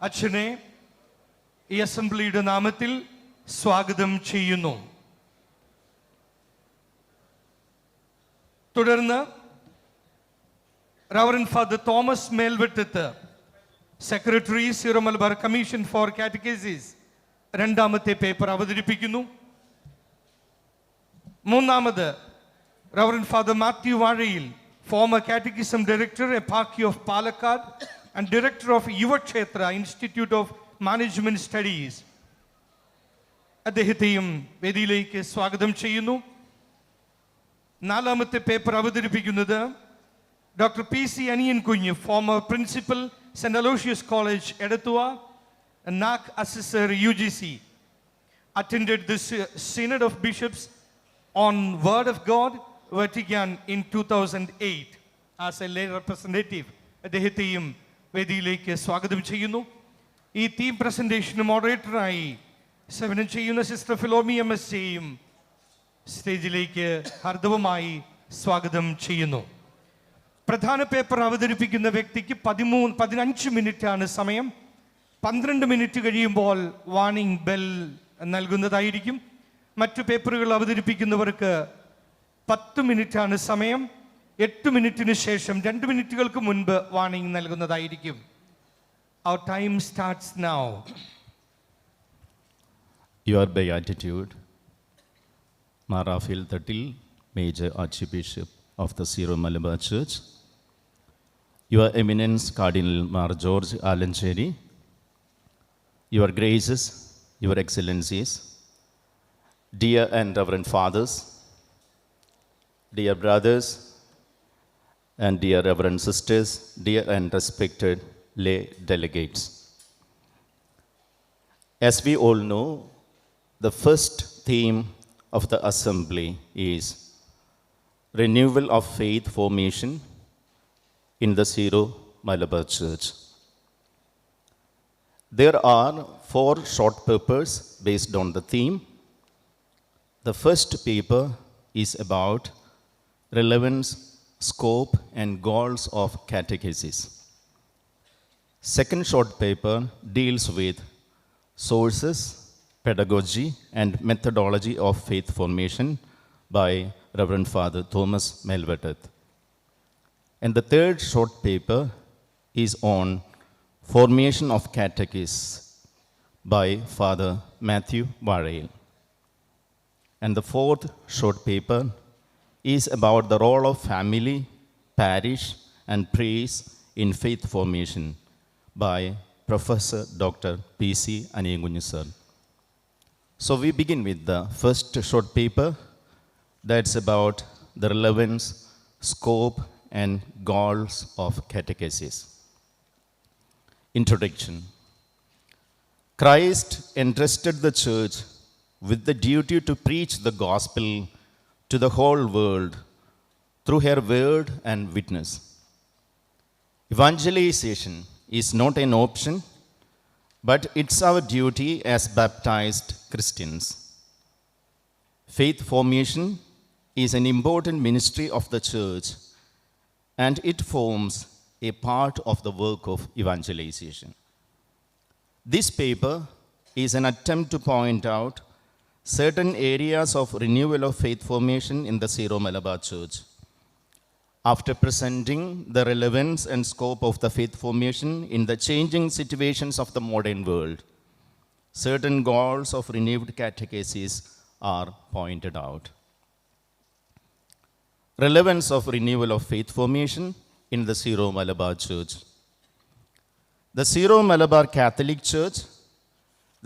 അച്ഛനെ ഈ അസംബ്ലിയുടെ നാമത്തിൽ സ്വാഗതം ചെയ്യുന്നു. തുടർന്ന് reverend father Thomas Melvettath, secretary, Syro-Malabar commission for catechesis, രണ്ടാമത്തെ പേപ്പർ അവതരിപ്പിക്കുന്നു. മൂന്നാമത് reverend father Mathew Vazhayil, former catechism director, eparchy of Palakkad and director of Yuvakshetra institute of management studies, അദ്ദേഹത്തെയും വേദിയിലേക്ക് സ്വാഗതം ചെയ്യുന്നു. നാലാമത്തെ പേപ്പർ അവതരിപ്പിക്കുന്നത് ഡോക്ടർ PC അനിയൻ കുഞ്ഞ്, former principal saint Aloysius college Edathua, NAC assessor UGC, attended the Synod of Bishops on Word of God, Vatican in 2008 as a lay representative. അദ്ദേഹത്തെയും വേദിയിലേക്ക് സ്വാഗതം ചെയ്യുന്നു. ഈ തീം പ്രസന്റേഷന് മോഡറേറ്ററായി സേവനം ചെയ്യുന്ന സിസ്റ്റർ ഫിലോമി MSCയും സ്റ്റേജിലേക്ക് ഹാർദവമായി സ്വാഗതം ചെയ്യുന്നു. പ്രധാന പേപ്പർ അവതരിപ്പിക്കുന്ന വ്യക്തിക്ക് 15 മിനിറ്റാണ് സമയം. 12 മിനിറ്റ് കഴിയുമ്പോൾ വാർണിംഗ് ബെൽ നൽകുന്നതായിരിക്കും. മറ്റു പേപ്പറുകൾ അവതരിപ്പിക്കുന്നവർക്ക് 10 മിനിറ്റാണ് സമയം. 8 മിനിറ്റിന് ശേഷം 2 മിനിറ്റുകൾക്ക് മുൻപ് വാർണിംഗ് നൽകുന്നതായിരിക്കും. Our time starts now. Your Beatitude, Marafil Tatil, Major Archbishop of the Syro-Malabar Church, Your Eminence Cardinal Mar George Alancheri, Your Graces, Your Excellencies, dear and Reverend Fathers, dear brothers and dear Reverend Sisters, dear and respected lay delegates. As we all know, the first theme of the assembly is renewal of faith formation in the Syro-Malabar Church. There are 4 short papers based on the theme. The first paper is about relevance, scope and goals of catechesis. Second short paper deals with sources, pedagogy and methodology of faith formation by Reverend Father Thomas Melvetet. And the third short paper is on formation of catechists by Father Matthew Varel. And the fourth short paper is about the role of family, parish and priest in faith formation by Professor Dr. PC Aniyangunju sir. So we begin with the first short paper, that's about the relevance, scope and goals of catechesis. Introduction. Christ entrusted the church with the duty to preach the gospel to the whole world through her word and witness. Evangelization is not an option, but it's our duty as baptized Christians. Faith formation is an important ministry of the church, and it forms a part of the work of evangelization. This paper is an attempt to point out certain areas of renewal of faith formation in the Syro-Malabar Church. After presenting the relevance and scope of the faith formation in the changing situations of the modern world, certain goals of renewed catechesis are pointed out. Relevance of renewal of faith formation in the Syro-Malabar Church. The Syro-Malabar Catholic Church,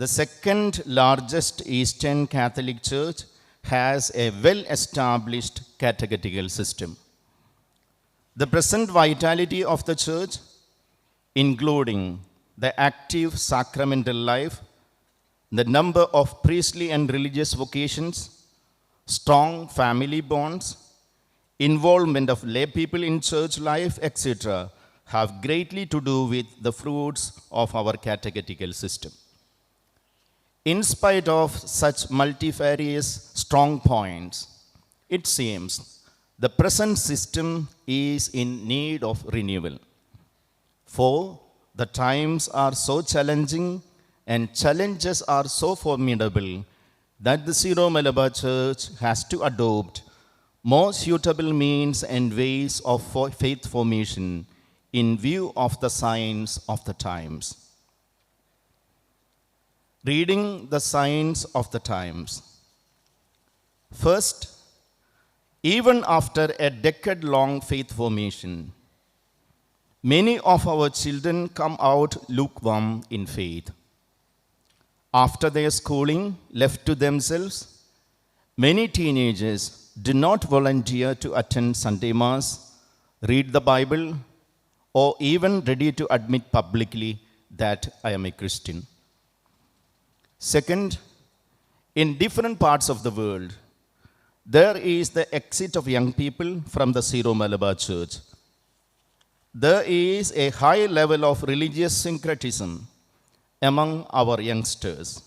the second largest Eastern Catholic Church, has a well-established catechetical system. The present vitality of the church, including the active sacramental life, the number of priestly and religious vocations, strong family bonds, involvement of lay people in church life, etc., have greatly to do with the fruits of our catechetical system. In spite of such multifarious strong points, it seems the present system is in need of renewal. For The times are so challenging and challenges are so formidable that the Syro-Malabar Church has to adopt more suitable means and ways of faith formation in view of the signs of the times. Reading the signs of the times. First, even after a decade-long faith formation, many of our children come out lukewarm in faith. After their schooling, left to themselves, many teenagers do not volunteer to attend Sunday Mass, read the Bible, or even ready to admit publicly that I am a Christian. Second, in different parts of the world, there is the exit of young people from the Syro-Malabar Church. There is a high level of religious syncretism among our youngsters,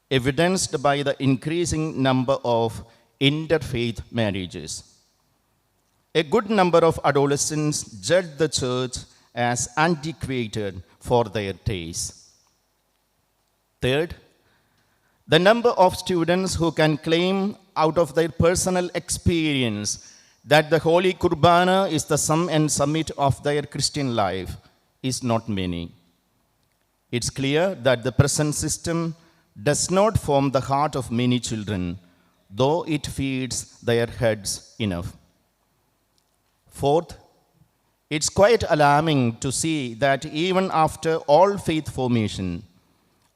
evidenced by the increasing number of interfaith marriages. A good number of adolescents judge the church as antiquated for their tastes. Third, the number of students who can claim out of their personal experience that the Holy Kurbana is the sum and summit of their Christian life is not many. It's clear that the present system does not form the heart of many children, though it feeds their heads enough. Fourth, it's quite alarming to see that even after all faith formation,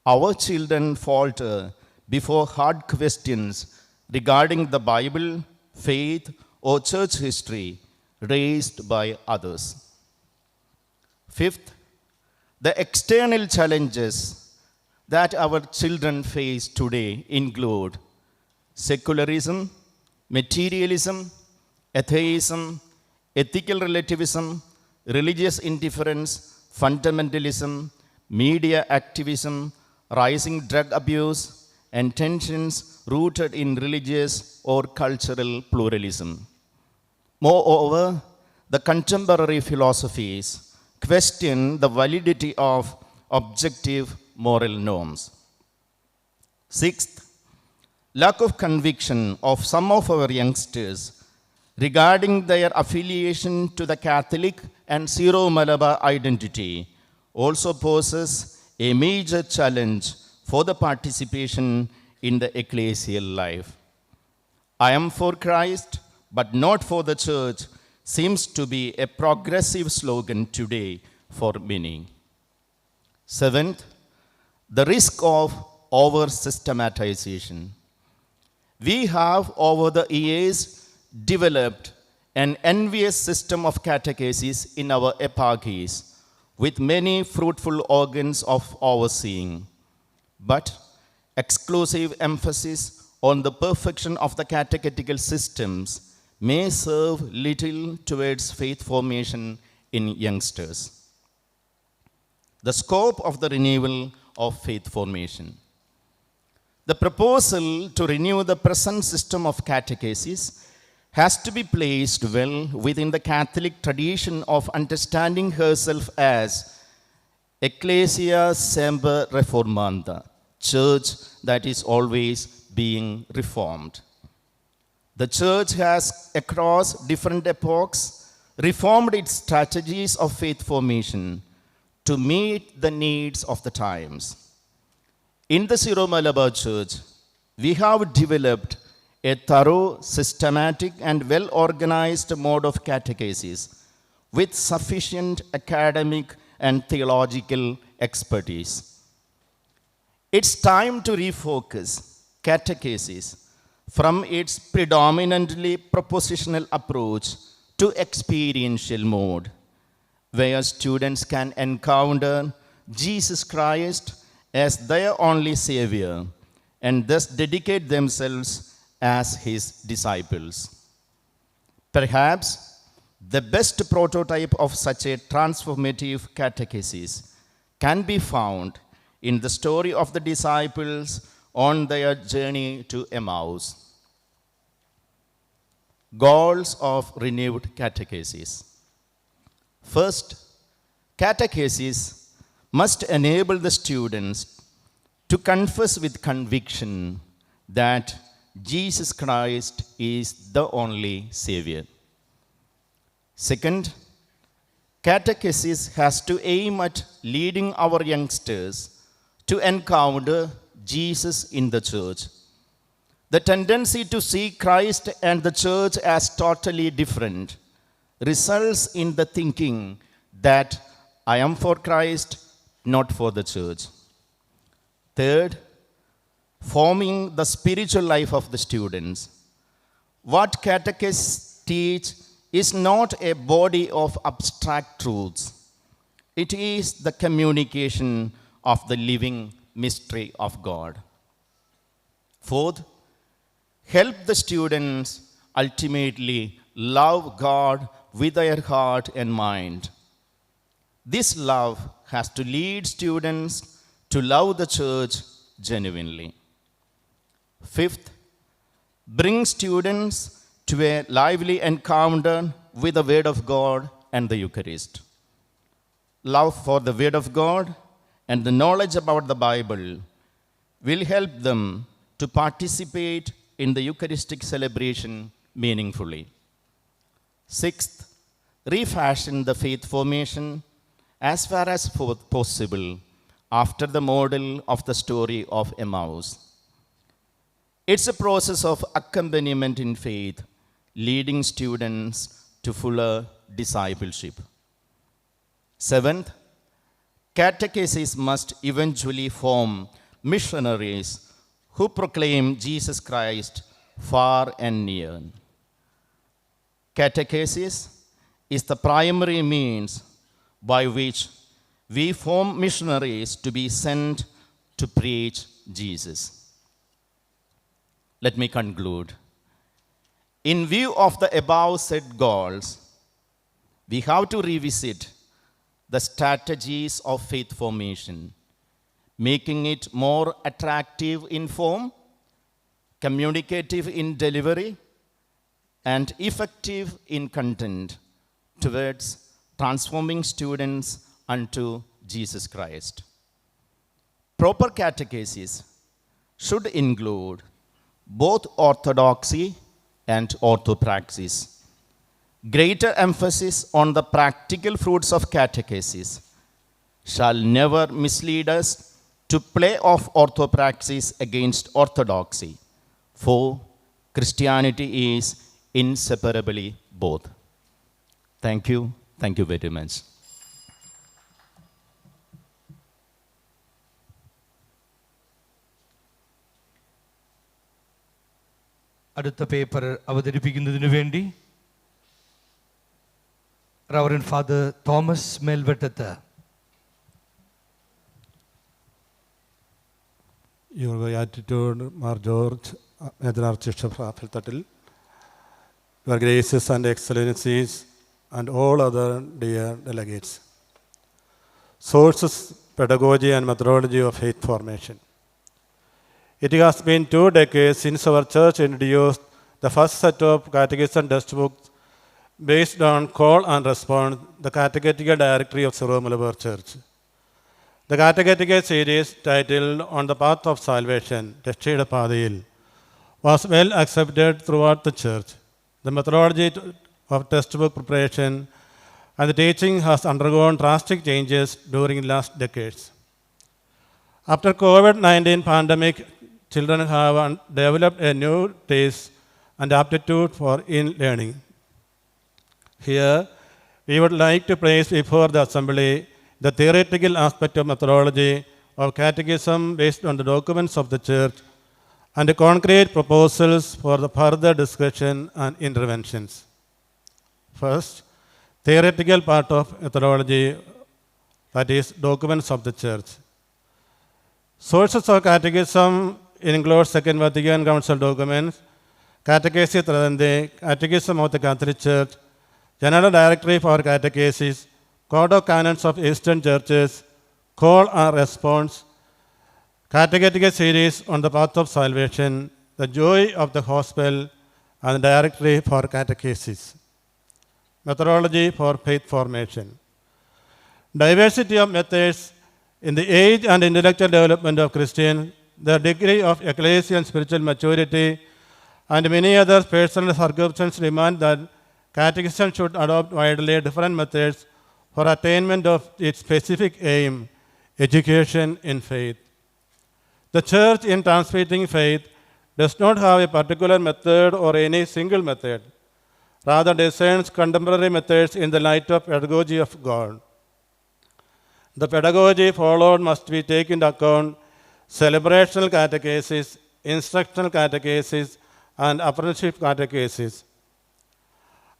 our children falter before hard questions regarding the Bible, faith, or church history raised by others. Fifth, the external challenges that our children face today include secularism, materialism, atheism, ethical relativism, religious indifference, fundamentalism, media activism, rising drug abuse, and tensions rooted in religious or cultural pluralism. Moreover, the contemporary philosophies question the validity of objective moral norms. Sixth, lack of conviction of some of our youngsters regarding their affiliation to the Catholic and Syro-Malabar identity also poses a major challenge for the participation in the ecclesial life. I am for Christ, but not for the church seems to be a progressive slogan today for many. Seventh, the risk of over-systematization. We have over the years developed an envious system of catechesis in our eparchies with many fruitful organs of overseeing. But exclusive emphasis on the perfection of the catechetical systems may serve little towards faith formation in youngsters. The scope of the renewal of faith formation. The proposal to renew the present system of catechesis has to be placed well within the Catholic tradition of understanding herself as Ecclesia Semper Reformanda, church that is always being reformed. The church has, across different epochs, reformed its strategies of faith formation to meet the needs of the times. In the Syro-Malabar Church, we have developed a thorough, systematic, and well-organized mode of catechesis with sufficient academic and theological expertise. It's time to refocus catechesis from its predominantly propositional approach to experiential mode, where students can encounter Jesus Christ as their only Savior and thus dedicate themselves as His disciples. Perhaps the best prototype of such a transformative catechesis can be found in the story of the disciples on their journey to Emmaus. Goals of renewed catechesis. First, catechesis must enable the students to confess with conviction that Jesus Christ is the only Savior. Second, catechesis has to aim at leading our youngsters to encounter Jesus in the church. The tendency to see Christ and the church as totally different results in the thinking that I am for Christ, not for the church. Third, forming the spiritual life of the students. What catechists teach is not a body of abstract truths. It is the communication of the living mystery of God. Fourth, help the students ultimately love God with their heart and mind. This love has to lead students to love the church genuinely. Fifth, bring students to a lively encounter with the Word of God and the Eucharist. Love for the Word of God and the knowledge about the Bible will help them to participate in the Eucharistic celebration meaningfully. Sixth, refashion the faith formation as far as possible after the model of the story of Emmaus. It's a process of accompaniment in faith, leading students to fuller discipleship. Seventh, catechesis must eventually form missionaries who proclaim Jesus Christ far and near. Catechesis is the primary means by which we form missionaries to be sent to preach Jesus. Let me conclude. In view of the above said goals, we have to revisit the strategies of faith formation, making it more attractive in form, communicative in delivery, and effective in content towards transforming students unto Jesus Christ. Proper catechesis should include both orthodoxy and orthopraxis. Greater emphasis on the practical fruits of catechesis shall never mislead us to play off orthopraxis against orthodoxy, for Christianity is inseparably both. Thank you. Thank you very much. അടുത്ത paper അവതരിപ്പിക്കുന്നതിനു വേണ്ടി reverend father Thomas Melvettath. Your Beatitude, Mar George, Major Archbishop of Thatil, Your Graces and Excellencies, and all other dear delegates. Sources, pedagogy and methodology of faith formation. It has been 2 decades since our church introduced the first set of catechism textbooks based on call and response, the Catechetical Directory of Syro-Malabar Church. The Catechetical series titled On the Path of Salvation, Rashida Padil, was well accepted throughout the church. The methodology of textbook preparation and the teaching has undergone drastic changes during the last decades. After COVID-19 pandemic, children have developed a new taste and aptitude for in-learning. Here, we would like to place before the assembly the theoretical aspect of methodology of catechism based on the documents of the church and the concrete proposals for the further discussion and interventions. First, theoretical part of methodology, that is, documents of the church. Sources of catechism include Second Vatican Council documents, Catechesis Tradende, Catechism of the Catholic Church, General Directory for Catechesis, Code of Canons of Eastern Churches, Call and Response, Catechetical Series on the Path of Salvation, The Joy of the Gospel, and Directory for Catechesis. Methodology for faith formation. Diversity of methods In the age and intellectual development of Christians, the degree of ecclesial and spiritual maturity and many other personal circumstances demand that catechism should adopt widely different methods for attainment of its specific aim, education in faith. The Church, in transmitting faith, does not have a particular method or any single method. Rather, discerns contemporary methods in the light of pedagogy of God. The pedagogy followed must be taken into account celebrational catechesis, instructional catechesis, and apprenticeship catechesis.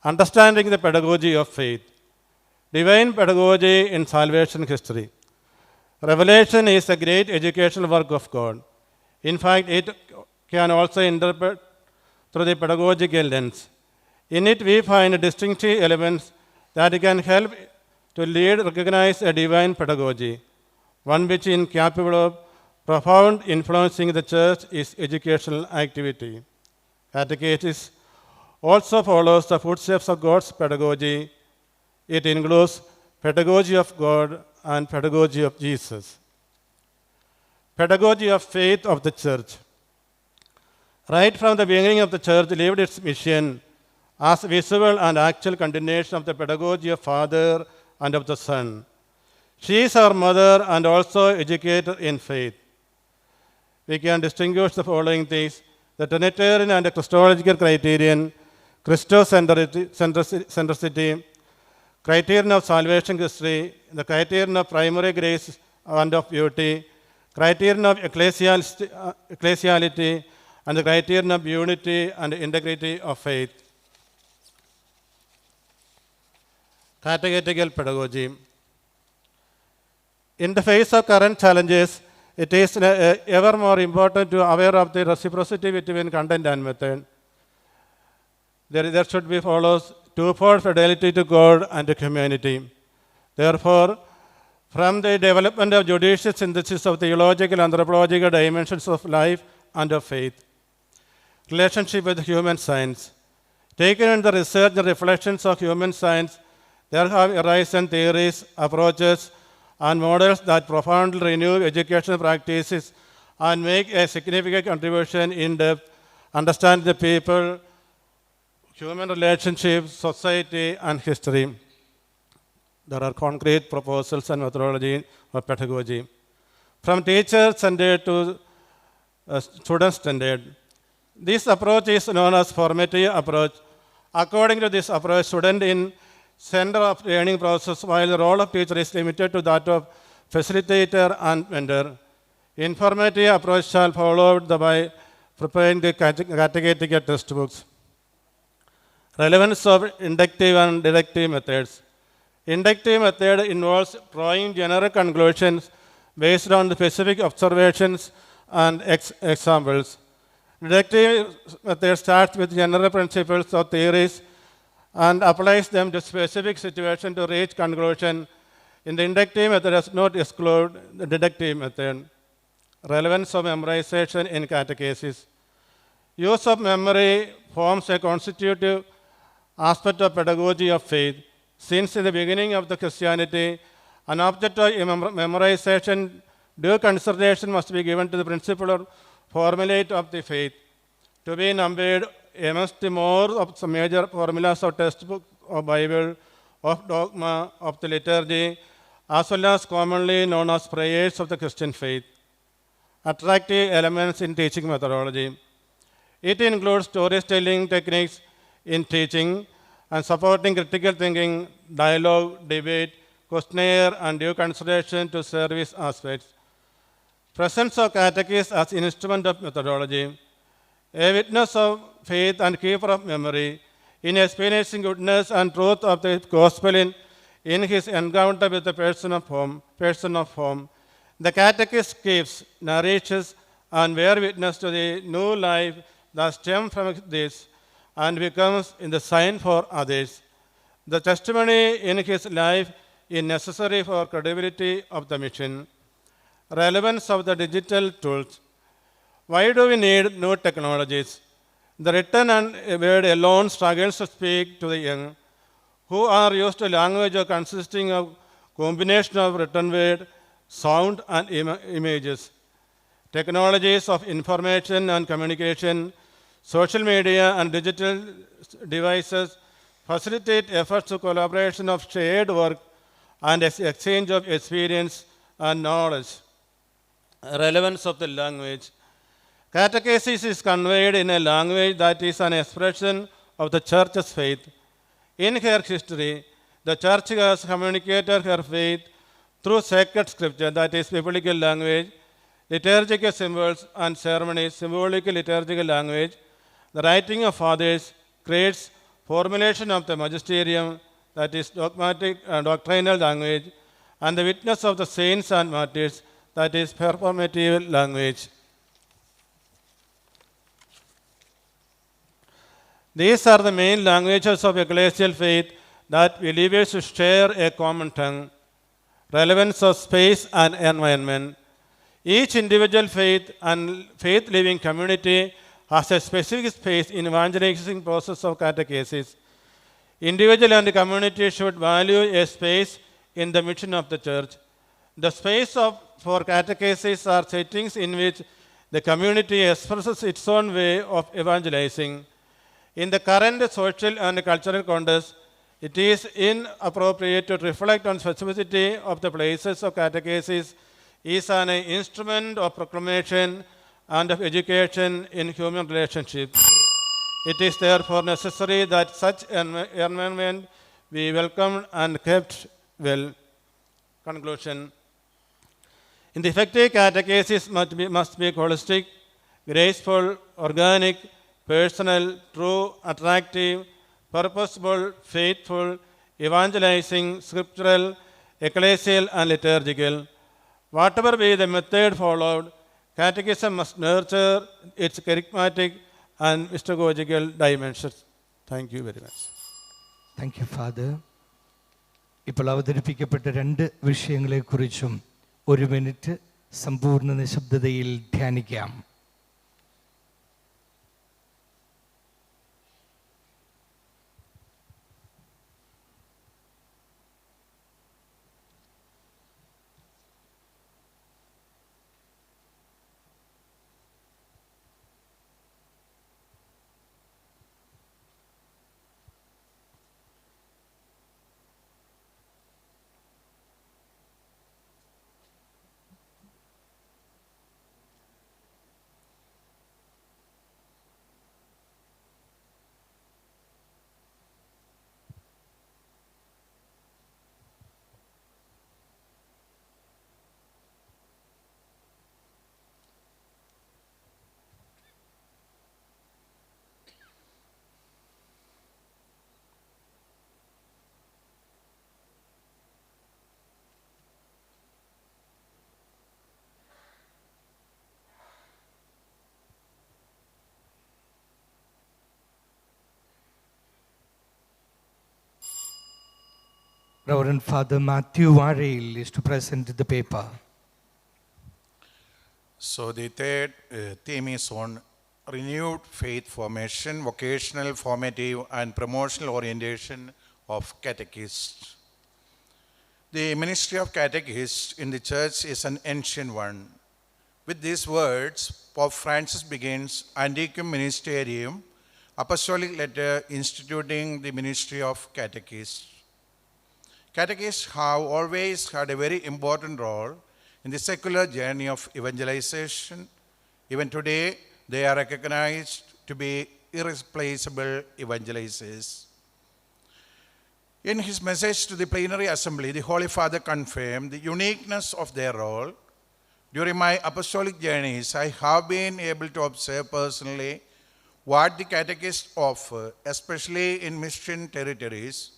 Understanding the pedagogy of faith. Divine pedagogy in salvation history. Revelation is a great educational work of God. In fact, it can also interpret through the pedagogical lens. In it, we find distinctive elements that can help to lead, recognize a divine pedagogy, one which is capable of profound influencing the church is educational activity. Catechesis also follows the footsteps of God's pedagogy. It includes pedagogy of God and pedagogy of Jesus. Pedagogy of faith of the church. Right from the beginning of the church lived its mission as visible and actual continuation of the pedagogy of Father and of the Son. She is our mother and also educator in faith. We can distinguish the following things: the Trinitarian and the Christological criterion, Christocentricity, criterion of salvation history, the criterion of primary grace and of beauty, criterion of ecclesiality, and the criterion of unity and integrity of faith. Catechetical pedagogy. In the face of current challenges, it is ever more important to be aware of the reciprocity between content and method. There should be follows twofold fidelity to God and to humanity. Therefore, from the development of judicious synthesis of theological and anthropological dimensions of life and of faith, relationship with human science. Taken in the research and reflections of human science, there have arisen theories, approaches, and models that profoundly renew educational practices and make a significant contribution in depth, understanding the people, human relationships, society, and history. There are concrete proposals and methodology of pedagogy. From teacher-centered to student-centered. This approach is known as formative approach. According to this approach, student in center of learning process, while the role of teacher is limited to that of facilitator and mentor. Informative approach shall follow by preparing the catechetical textbooks. Relevance of inductive and deductive methods. Inductive method involves drawing general conclusions based on the specific observations and examples. Deductive method starts with general principles or theories and applies them to specific situations to reach conclusion. In the inductive method does not exclude the deductive method. Relevance of memorization in catechesis. Use of memory forms a constitutive aspect of pedagogy of faith. Since in the beginning of the Christianity, an object of memorization, due consideration must be given to the principle or formulate of the faith, to be numbered amongst the more of some major formulas of textbook of Bible, of dogma, of the liturgy, as well as commonly known as prayers of the Christian faith. Attractive elements in teaching methodology. It includes storytelling techniques in teaching and supporting critical thinking, dialogue, debate, questionnaire, and due consideration to service aspects. Presence of catechist as instrument of methodology. A witness of faith and keeper of memory in experiencing goodness and truth of the gospel in his encounter with the person of home. The catechist keeps, nourishes, and bears witness to the new life that stems from this and becomes in the sign for others. The testimony in his life is necessary for credibility of the mission. Relevance of the digital tools. Why do we need new technologies? The written word alone struggles to speak to the young, who are used to language consisting of combination of written word, sound and images. Technologies of information and communication, social media and digital devices facilitate efforts to collaboration of shared work and exchange of experience and knowledge. Relevance of the language. Catechesis is conveyed in a language that is an expression of the Church's faith. In her history, the Church has communicated her faith through sacred scripture, that is biblical language, liturgical symbols and ceremonies, symbolic liturgical language, the writing of fathers, creeds, formulation of the magisterium, that is dogmatic doctrinal language, and the witness of the saints and martyrs, that is performative language. These are the main languages of ecclesial faith that believers should share a common tongue. Relevance of space and environment. Each individual faith and faith-living community has a specific space in evangelizing process of catechesis. Individual and community should value a space in the mission of the church. The space for catechesis are settings in which the community expresses its own way of evangelizing. In the current social and cultural context, it is inappropriate to reflect on specificity of the places of catechesis is an instrument of proclamation and of education in human relationships. It is therefore necessary that such environment be welcomed and kept well. Conclusion. In the effective catechesis must be holistic, graceful, organic, personal, true, attractive, purposeful, faithful, evangelizing, scriptural, ecclesial, and liturgical. Whatever be the method followed, catechism must nurture its charismatic and mystagogical dimensions. Thank you very much. Thank you father. ഇപ്പോൾ അവതരിപ്പിക്കപ്പെട്ട രണ്ട് വിഷയങ്ങളെക്കുറിച്ചും ഒരു minute സമ്പൂർണ്ണ നിശബ്ദതയിൽ ധ്യാനിക്കാം. Reverend Father Matthew Varel is to present the paper. So the third theme is on renewed faith formation, vocational, formative, and promotional orientation of catechists. The ministry of catechists in the church is an ancient one. With these words, Pope Francis begins Antiquum Ministerium, apostolic letter instituting the ministry of catechists. Catechists have always had a very important role in the secular journey of evangelization. Even today, they are recognized to be irreplaceable evangelizers. In his message to the plenary assembly, the Holy Father confirmed the uniqueness of their role. During my apostolic journeys, I have been able to observe personally what the catechists offer, especially in mission territories,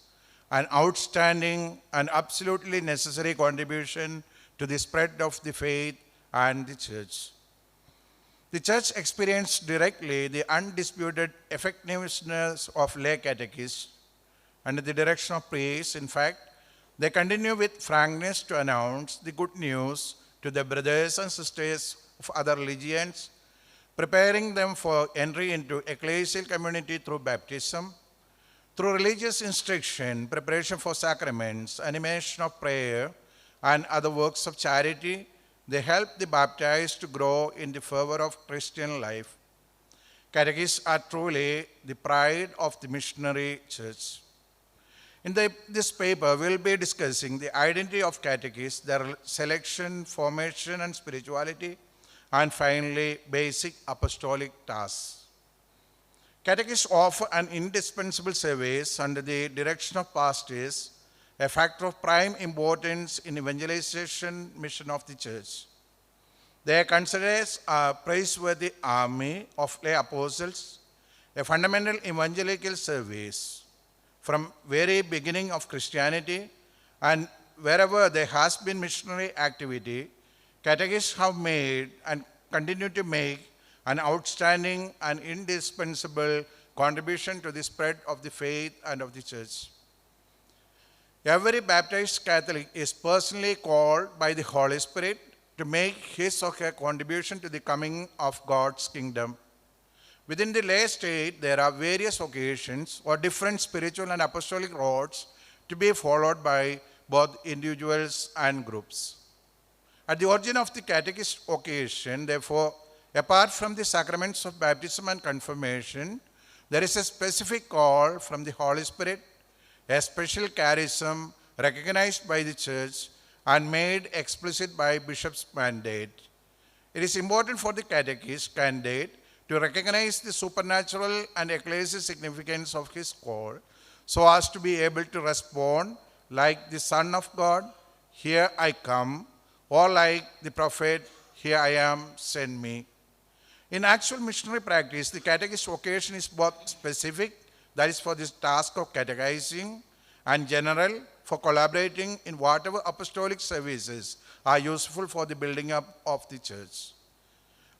an outstanding and absolutely necessary contribution to the spread of the faith and the church. The church experienced directly the undisputed effectiveness of lay catechists under the direction of priests. In fact, they continue with frankness to announce the good news to their brothers and sisters of other religions, preparing them for entry into ecclesial community through baptism, through religious instruction, preparation for sacraments, animation of prayer, and other works of charity. They help the baptized to grow in the fervor of Christian life. Catechists are truly the pride of the missionary church. In this paper, we'll be discussing the identity of catechists, their selection, formation, and spirituality, and finally, basic apostolic tasks. Catechists offer an indispensable service under the direction of pastors, a factor of prime importance in evangelization mission of the church. They are considered as a praiseworthy army of lay apostles, a fundamental evangelical service. From very beginning of Christianity and wherever there has been missionary activity, catechists have made and continue to make an outstanding and indispensable contribution to the spread of the faith and of the church. Every baptized Catholic is personally called by the Holy Spirit to make his or her contribution to the coming of God's kingdom. Within the lay state, there are various occasions or different spiritual and apostolic roles to be followed by both individuals and groups. At the origin of the catechist occasion, therefore, apart from the sacraments of baptism and confirmation, there is a specific call from the Holy Spirit, a special charism recognized by the Church and made explicit by Bishop's mandate. It is important for the catechist candidate to recognize the supernatural and ecclesial significance of his call so as to be able to respond like the Son of God, "Here I come," or like the prophet, "Here I am, send me." In actual missionary practice, the catechist vocation is both specific, that is for this task of catechizing, and general, for collaborating in whatever apostolic services are useful for the building up of the church.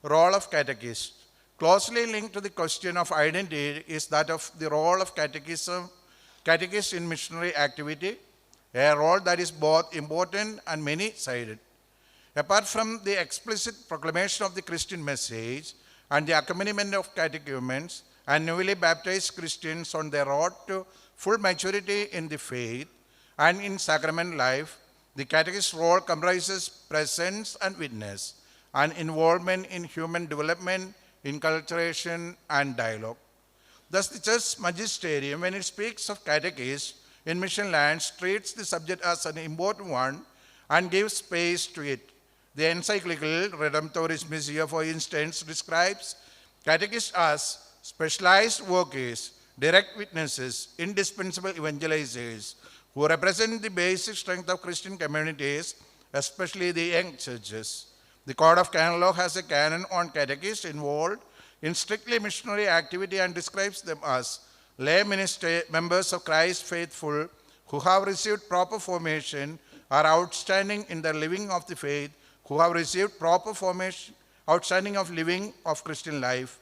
Role of catechist. Closely linked to the question of identity is that of the role of catechist in missionary activity, a role that is both important and many-sided. Apart from the explicit proclamation of the Christian message and the accompaniment of catechumens and newly baptized Christians on their road to full maturity in the faith and in sacrament life, the catechist's role comprises presence and witness and involvement in human development, inculturation, and dialogue. Thus, the Church Magisterium, when it speaks of catechists in mission lands, treats the subject as an important one and gives space to it. The encyclical Redemptoris Missio, for instance, describes catechists as specialized workers, direct witnesses, indispensable evangelizers, who represent the basic strength of Christian communities, especially the young churches. The Code of Canon Law has a canon on catechists involved in strictly missionary activity and describes them as lay members of Christ faithful who have received proper formation, are outstanding in the living of the faith, who have received proper formation, outstanding of living of Christian life.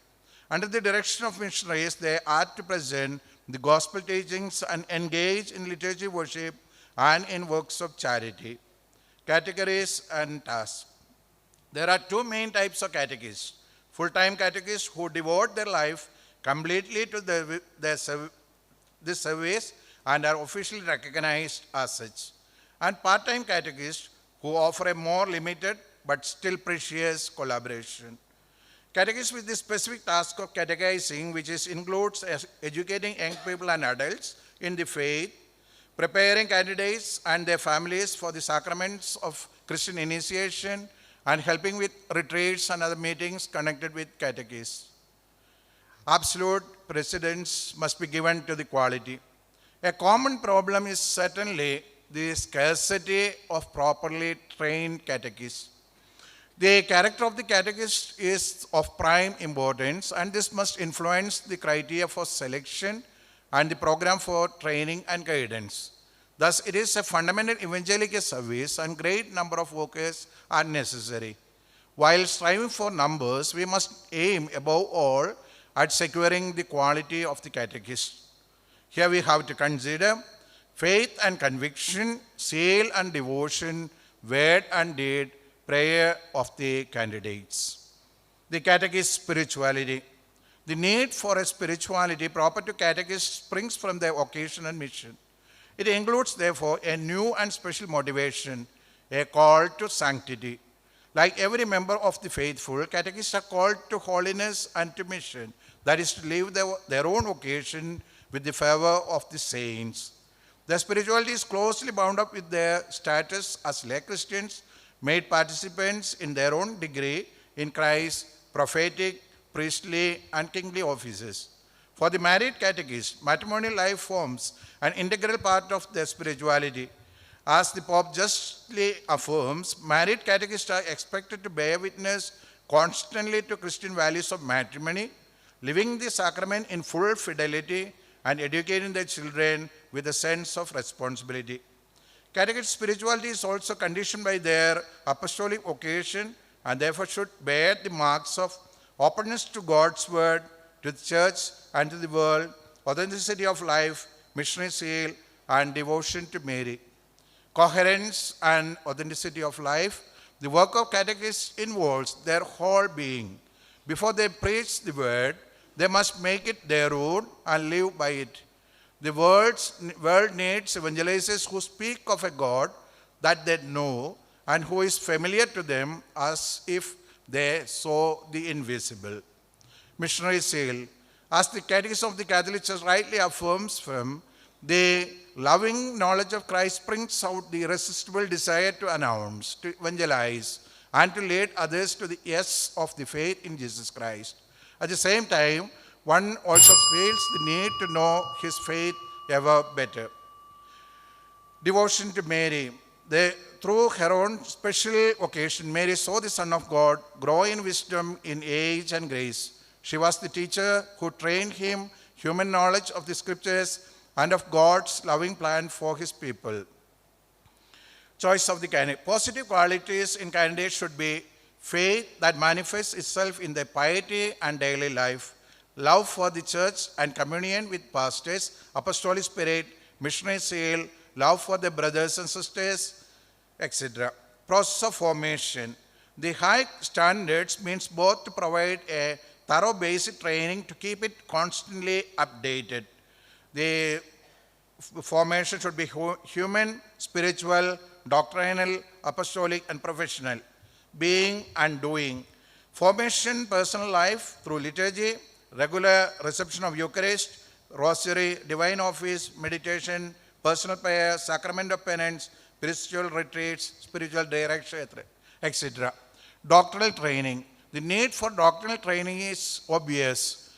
Under the direction of missionaries, they are to present the gospel teachings and engage in liturgy worship and in works of charity. Categories and tasks. There are two main types of catechists: full-time catechists who devote their life completely to this service and are officially recognized as such, and part-time catechists who offer a more limited but still precious collaboration. Catechists with the specific task of catechizing, which includes educating young people and adults in the faith, preparing candidates and their families for the sacraments of Christian initiation, and helping with retreats and other meetings connected with catechists. Absolute precedence must be given to the quality. A common problem is certainly the scarcity of properly trained catechists. The character of the catechist is of prime importance, and this must influence the criteria for selection and the program for training and guidance. Thus, it is a fundamental evangelical service, and great number of workers are necessary. While striving for numbers, we must aim above all at securing the quality of the catechist. Here we have to consider faith and conviction, zeal and devotion, word and deed, prayer of the candidates. The catechist spirituality. The need for a spirituality proper to catechists springs from their vocation and mission. It includes, therefore, a new and special motivation, a call to sanctity. Like every member of the faithful, catechists are called to holiness and to mission, that is, to live their own vocation with the favor of the saints. Their spirituality is closely bound up with their status as lay Christians, made participants in their own degree in Christ's prophetic, priestly, and kingly offices. For the married catechist, matrimonial life forms an integral part of their spirituality. As the Pope justly affirms, married catechists are expected to bear witness constantly to Christian values of matrimony, living the sacrament in full fidelity, and educating their children with a sense of responsibility. Catechist spirituality is also conditioned by their apostolic vocation and therefore should bear the marks of openness to God's word, to the church and to the world, authenticity of life, missionary zeal, and devotion to Mary. Coherence and authenticity of life, the work of catechists involves their whole being. Before they preach the word, they must make it their own and live by it. The world needs evangelizers who speak of a God that they know and who is familiar to them as if they saw the invisible. Missionary zeal. As the Catechism of the Catholic Church rightly affirms from, the loving knowledge of Christ springs out the irresistible desire to announce, to evangelize, and to lead others to the yes of the faith in Jesus Christ. At the same time, one also feels the need to know his faith ever better. Devotion to Mary. Through her own special vocation, Mary saw the Son of God grow in wisdom, in age, and grace. She was the teacher who trained him human knowledge of the scriptures and of God's loving plan for his people. Choice of the candidate. Positive qualities in candidates should be faith that manifests itself in their piety and daily life, love for the church and communion with pastors, apostolic spirit, missionary zeal, love for the brothers and sisters, etc. Process of formation. The high standards means both to provide a thorough basic training to keep it constantly updated. The formation should be human, spiritual, doctrinal, apostolic, and professional. Being and doing. Formation, personal life through liturgy, regular reception of Eucharist, Rosary, divine office, meditation, personal prayer, sacrament of penance, spiritual retreats, spiritual direction, etc. Doctrinal training. The need for doctrinal training is obvious.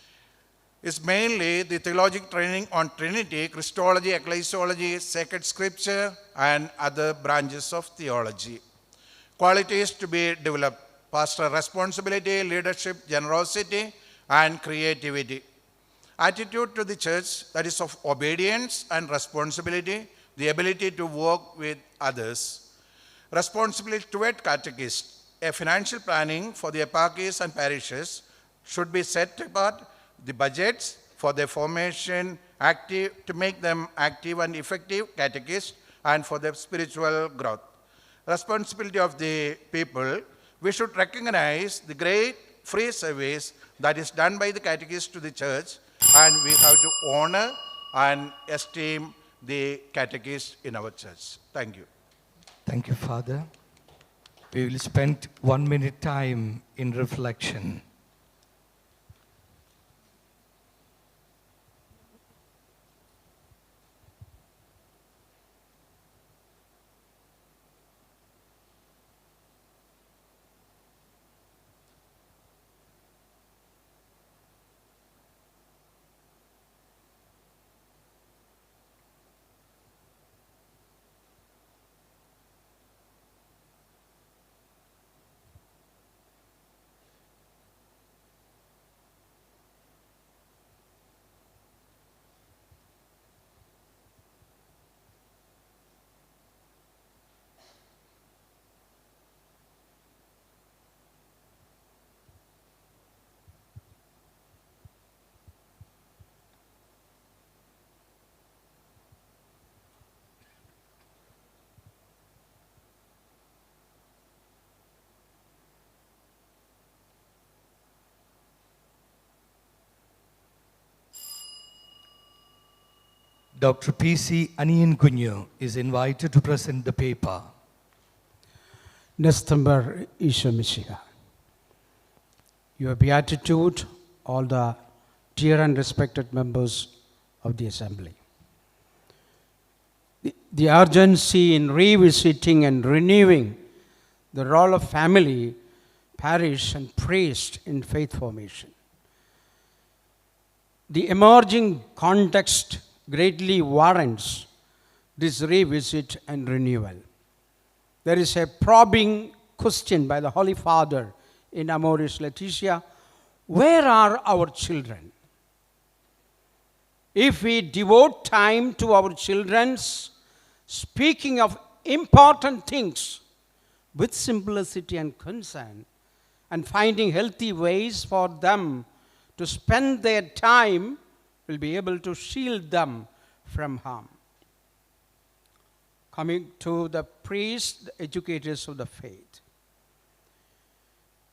It's mainly the theological training on Trinity, Christology, ecclesiology, sacred scripture, and other branches of theology. Qualities to be developed: pastoral responsibility, leadership, generosity, and creativity. Attitude to the church, that is of obedience and responsibility, the ability to work with others. Responsibility toward catechists. A financial planning for the eparchies and parishes should be set apart, the budgets for their formation active, to make them active and effective catechists, and for their spiritual growth. Responsibility of the people. We should recognize the great free service that is done by the catechists to the church, and we have to honor and esteem the catechists in our church. Thank you. Thank you, Father. We will spend 1 minute time in reflection. Dr. P.C. Aniyan Kunyu is invited to present the paper. Nestambar Isha Mishiha. Your beatitude, all the dear and respected members of the assembly. The urgency in revisiting and renewing the role of family, parish, and priest in faith formation. The emerging context greatly warrants this revisit and renewal. There is a probing question by the Holy Father in Amoris Laetitia: where are our children? If we devote time to our children's speaking of important things with simplicity and concern, and finding healthy ways for them to spend their time, will be able to shield them from harm. Coming to the priests, the educators of the faith.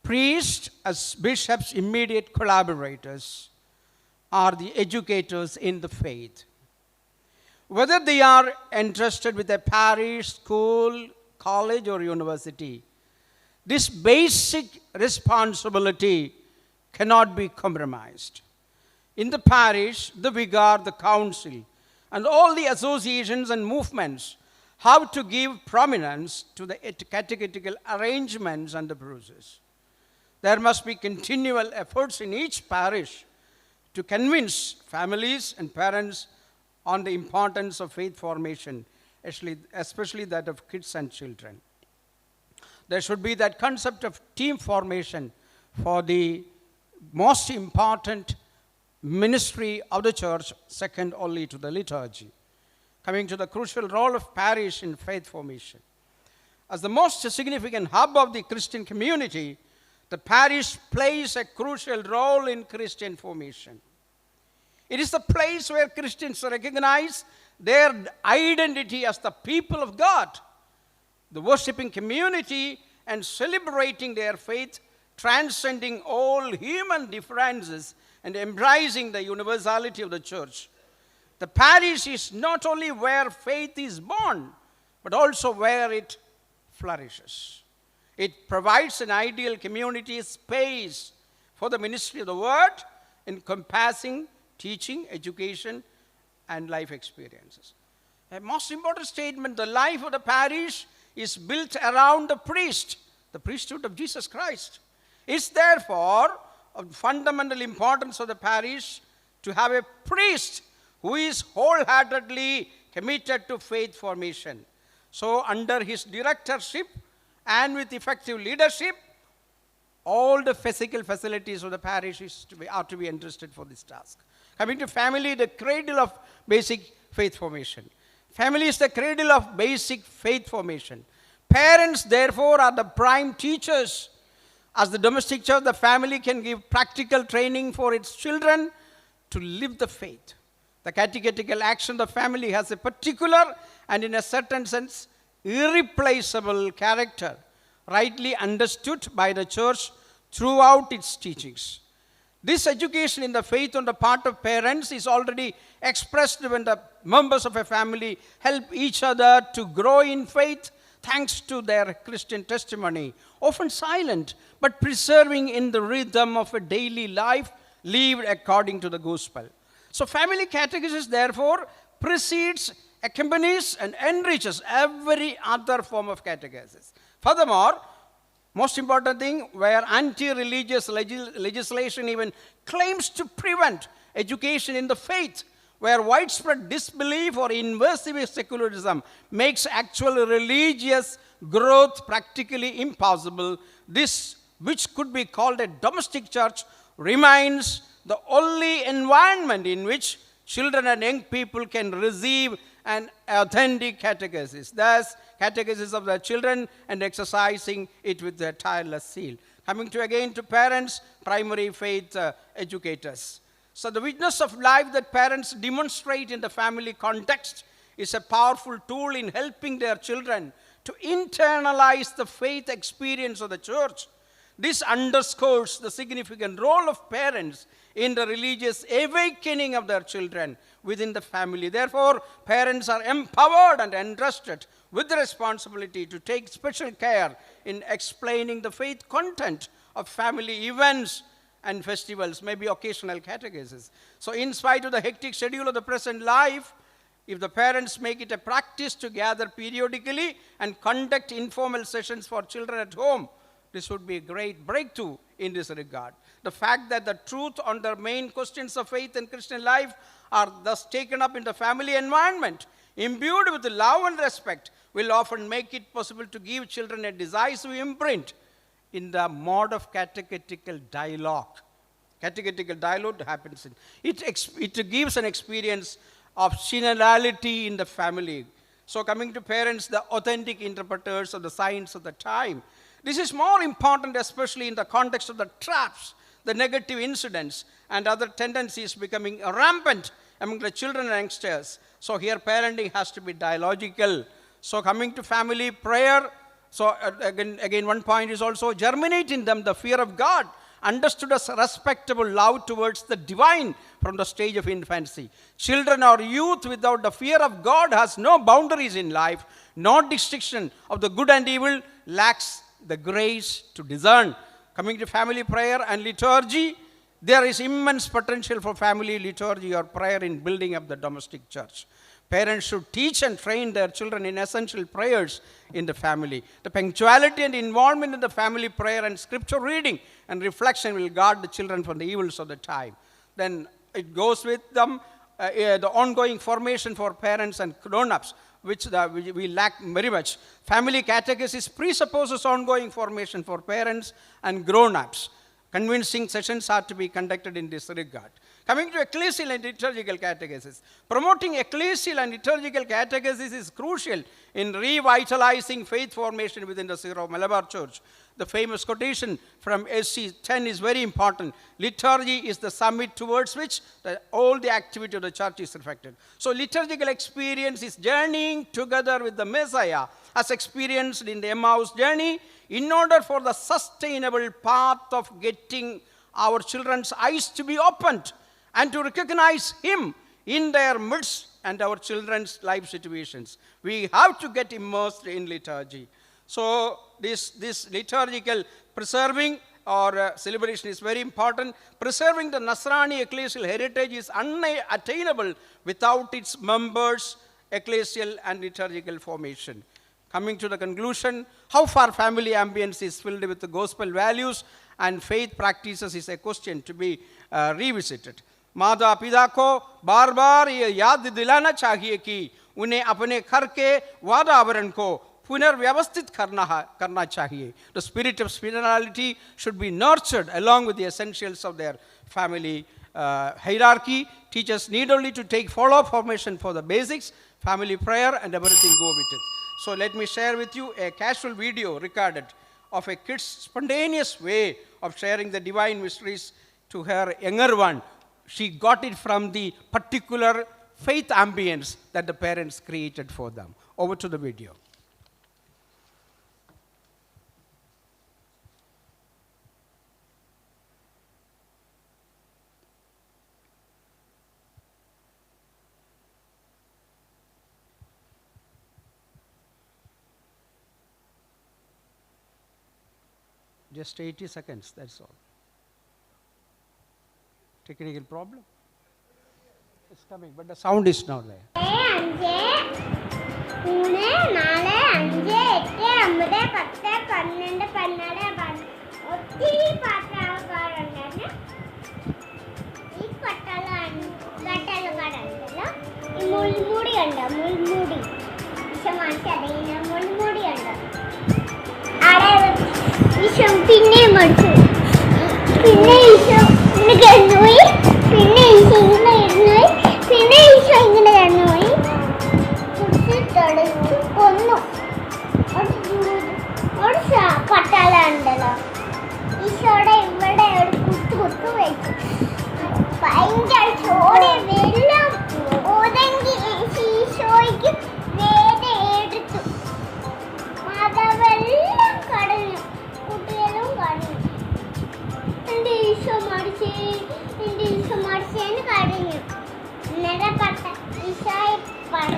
Priests, as bishops' immediate collaborators, are the educators in the faith. Whether they are entrusted with a parish, school, college, or university, this basic responsibility cannot be compromised. In the parish, the vicar, the council, and all the associations and movements have to give prominence to the catechetical arrangements and the process. There must be continual efforts in each parish to convince families and parents on the importance of faith formation, especially that of kids and children. There should be that concept of team formation for the most important ministry of the church, second only to the liturgy. Coming to the crucial role of parish in faith formation. As the most significant hub of the Christian community, the parish plays a crucial role in Christian formation. It is the place where Christians recognize their identity as the people of God, the worshiping community, and celebrating their faith, transcending all human differences and embracing the universality of the church. The parish is not only where faith is born, but also where it flourishes. It provides an ideal community space for the ministry of the word, encompassing teaching, education, and life experiences. A most important statement: the life of the parish is built around the priest, the priesthood of Jesus Christ. It's therefore of fundamental importance of the parish to have a priest who is wholeheartedly committed to faith formation. So under his directorship and with effective leadership, all the physical facilities of the parish are to be entrusted for this task. Coming to family, the cradle of basic faith formation. Family is the cradle of basic faith formation. Parents, therefore, are the prime teachers. As the domestic church, the family can give practical training for its children to live the faith. The catechetical action of the family has a particular and, in a certain sense, irreplaceable character, rightly understood by the church throughout its teachings. This education in the faith on the part of parents is already expressed when the members of a family help each other to grow in faith thanks to their Christian testimony, often silent, but preserving in the rhythm of a daily life lived according to the gospel. So family catechesis, therefore, precedes, accompanies, and enriches every other form of catechesis. Furthermore, most important thing, where anti-religious legislation even claims to prevent education in the faith, where widespread disbelief or invasive secularism makes actual religious growth practically impossible, this, which could be called a domestic church, remains the only environment in which children and young people can receive an authentic catechesis. Thus, catechesis of their children and exercising it with their tireless zeal. Coming to again to parents, primary faith educators. So the witness of life that parents demonstrate in the family context is a powerful tool in helping their children to internalize the faith experience of the church. This underscores the significant role of parents in the religious awakening of their children within the family. Therefore, parents are empowered and entrusted with the responsibility to take special care in explaining the faith content of family events and festivals, maybe occasional catechesis. So in spite of the hectic schedule of the present life, if the parents make it a practice to gather periodically and conduct informal sessions for children at home, this would be a great breakthrough in this regard. The fact that the truth on the main questions of faith and Christian life are thus taken up in the family environment, imbued with love and respect, will often make it possible to give children a decisive imprint in the mode of catechetical dialogue. Catechetical dialogue happens in it gives an experience of generality in the family. So coming to parents, the authentic interpreters of the signs of the time. This is more important, especially in the context of the traps, the negative incidents, and other tendencies becoming rampant among the children and youngsters. So here parenting has to be dialogical. So coming to family prayer, so again one point is also germinate in them the fear of God, understood as respectable love towards the divine from the stage of infancy. Children or youth without the fear of God has no boundaries in life, no distinction of the good and evil, lacks the grace to discern. Coming to family prayer and liturgy, there is immense potential for family liturgy or prayer in building up the domestic church. Parents should teach and train their children in essential prayers in the family. The punctuality and involvement in the family prayer and scripture reading and reflection will guard the children from the evils of the time. Then it goes with them, the ongoing formation for parents and grown-ups, which we lack very much. Family catechesis presupposes ongoing formation for parents and grown-ups. Convincing sessions are to be conducted in this regard. Coming to ecclesial and liturgical catechesis. Promoting ecclesial and liturgical catechesis is crucial in revitalizing faith formation within the Syro-Malabar Church. The famous quotation from SC 10 is very important. Liturgy is the summit towards which all the activity of the church is reflected. So liturgical experience is journeying together with the Messiah as experienced in the Emmaus journey in order for the sustainable path of getting our children's eyes to be opened and to recognize Him in their midst and our children's life situations. We have to get immersed in liturgy. So this liturgical preserving or celebration is very important. Preserving the Nasrani ecclesial heritage is unattainable without its members' ecclesial and liturgical formation. Coming to the conclusion, how far family ambience is filled with the gospel values and faith practices is a question to be revisited. माता पिता को बार बार ये याद दिलाना चाहिए कि उन्हें अपने घर के वातावरण को पुनर्व्यवस्थित करना चाहिए. The spirit of spirituality should be nurtured along with the essentials of their family hierarchy. Teachers need only to take follow-up formation for the basics, family prayer, and everything go with it. So let me share with you a casual video recorded of a kid's spontaneous way of sharing the divine mysteries to her younger one. She got it from the particular faith ambience that the parents created for them. Over to the video. Just 80 seconds, that's all. Technical problem? It's coming, but the sound is not there. Never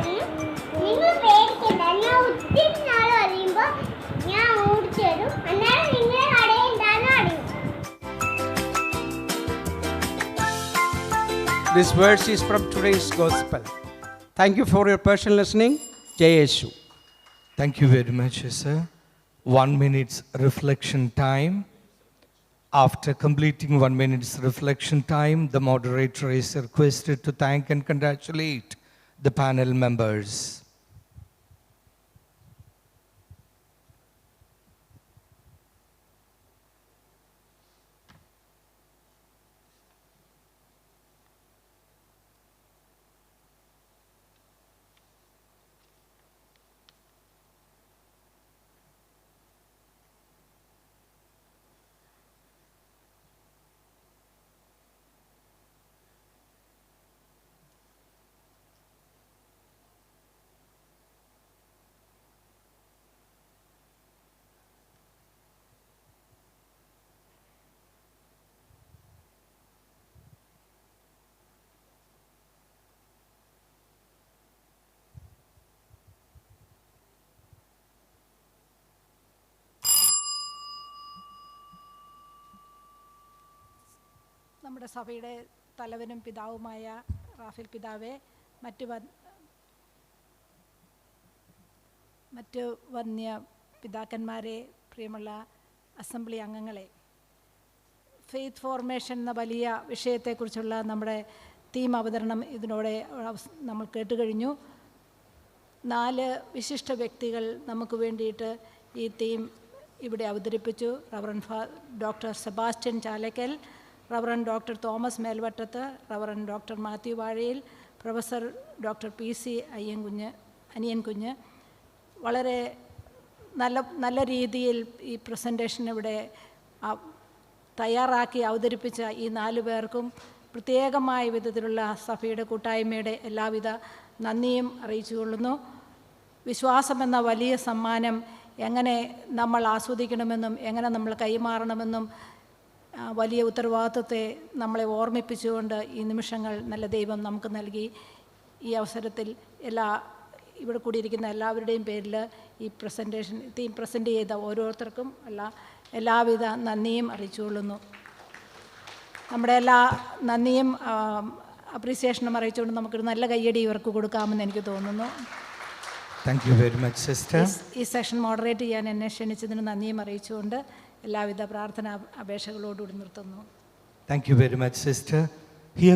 This verse is from today's gospel. Thank you for your patient listening. Jai Yeshu. Thank you very much, sir. 1 minute's reflection time. After completing 1 minute's reflection time, the moderator is requested to thank and congratulate the panel members. നമ്മുടെ സഭയുടെ തലവനും പിതാവുമായ Rafale പിതാവേ, മറ്റ് വന്യ പിതാക്കന്മാരെ, പ്രിയമുള്ള assembly അംഗങ്ങളെ, faith formation എന്ന വലിയ വിഷയത്തെക്കുറിച്ചുള്ള നമ്മുടെ തീം അവതരണം ഇതിനോടെ നമ്മൾ കേട്ടുകഴിഞ്ഞു. 4 വിശിഷ്ട വ്യക്തികൾ നമുക്ക് വേണ്ടിയിട്ട് ഈ തീം ഇവിടെ അവതരിപ്പിച്ചു. Reverend doctor Sebastian Chalakkal, reverend doctor Thomas Melvattath, reverend doctor Mathew Vazhayil, professor doctor PC Aniyankunju വളരെ നല്ല രീതിയിൽ ഈ പ്രസൻറ്റേഷൻ ഇവിടെ തയ്യാറാക്കി അവതരിപ്പിച്ച ഈ 4 പേർക്കും പ്രത്യേകമായ വിധത്തിലുള്ള സഭയുടെ കൂട്ടായ്മയുടെ എല്ലാവിധ നന്ദിയും അറിയിച്ചുകൊള്ളുന്നു. വിശ്വാസമെന്ന വലിയ സമ്മാനം എങ്ങനെ നമ്മൾ ആസ്വദിക്കണമെന്നും എങ്ങനെ നമ്മൾ കൈമാറണമെന്നും വലിയ ഉത്തരവാദിത്വത്തെ നമ്മളെ ഓർമ്മിപ്പിച്ചുകൊണ്ട് ഈ നിമിഷങ്ങൾ നല്ല ദൈവം നമുക്ക് നൽകി. ഈ അവസരത്തിൽ ഇവിടെ കൂടിയിരിക്കുന്ന എല്ലാവരുടെയും പേരിൽ ഈ തീം പ്രസൻറ്റ് ചെയ്ത ഓരോരുത്തർക്കും എല്ലാവിധ നന്ദിയും അറിയിച്ചുകൊള്ളുന്നു. നമ്മുടെ എല്ലാ നന്ദിയും അപ്രീസിയേഷനും അറിയിച്ചുകൊണ്ട് നമുക്കൊരു നല്ല കയ്യടി ഇവർക്ക് കൊടുക്കാമെന്ന് എനിക്ക് തോന്നുന്നു. Thank you very much sister. ഈ സെഷൻ മോഡറേറ്റ് ചെയ്യാൻ എന്നെ ക്ഷണിച്ചതിന് നന്ദിയും അറിയിച്ചുകൊണ്ട് എല്ലാവിധ പ്രാർത്ഥന അപേക്ഷകളോടുകൂടി നിർത്തുന്നു. Thank you very much sister.